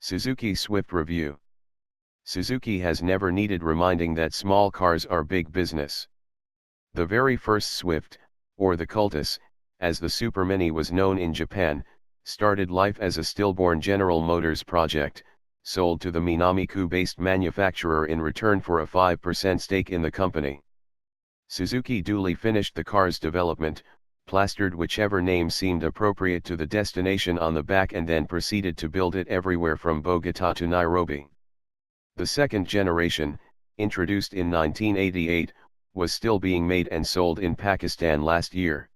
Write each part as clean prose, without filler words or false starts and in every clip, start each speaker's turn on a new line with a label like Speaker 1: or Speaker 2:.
Speaker 1: Suzuki Swift Review. Suzuki has never needed reminding that small cars are big business. The very first Swift, or the Cultus, as the Super Mini was known in Japan, started life as a stillborn General Motors project, sold to the Minami-ku-based manufacturer in return for a 5% stake in the company. Suzuki duly finished the car's development, plastered whichever name seemed appropriate to the destination on the back, and then proceeded to build it everywhere from Bogota to Nairobi. The second generation, introduced in 1988, was still being made and sold in Pakistan last year.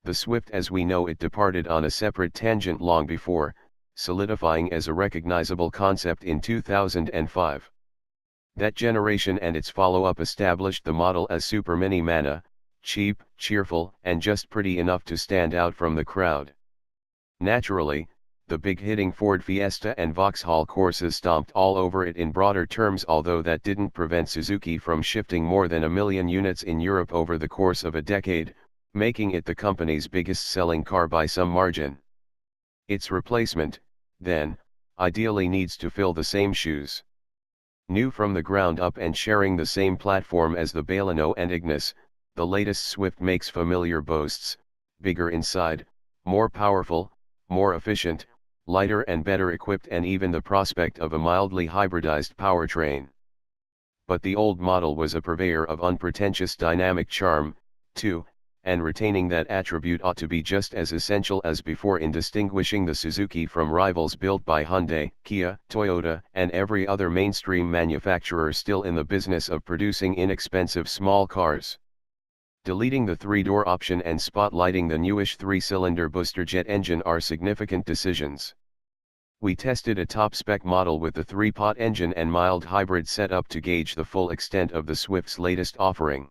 Speaker 1: The Swift as we know it departed on a separate tangent long before, solidifying as a recognizable concept in 2005. That generation and its follow-up established the model as Super Mini Mana, cheap, cheerful, and just pretty enough to stand out from the crowd. Naturally, the big-hitting Ford Fiesta and Vauxhall Corsa stomped all over it in broader terms, although that didn't prevent Suzuki from shifting more than 1 million units in Europe over the course of a decade, making it the company's biggest-selling car by some margin. Its replacement, then, ideally needs to fill the same shoes. New from the ground up and sharing the same platform as the Baleno and Ignis, the latest Swift makes familiar boasts: bigger inside, more powerful, more efficient, lighter and better equipped, and even the prospect of a mildly hybridized powertrain. But the old model was a purveyor of unpretentious dynamic charm, too, and retaining that attribute ought to be just as essential as before in distinguishing the Suzuki from rivals built by Hyundai, Kia, Toyota, and every other mainstream manufacturer still in the business of producing inexpensive small cars. Deleting the 3-door option and spotlighting the newish 3-cylinder booster jet engine are significant decisions. We tested a top-spec model with the 3-pot engine and mild hybrid setup to gauge the full extent of the Swift's latest offering.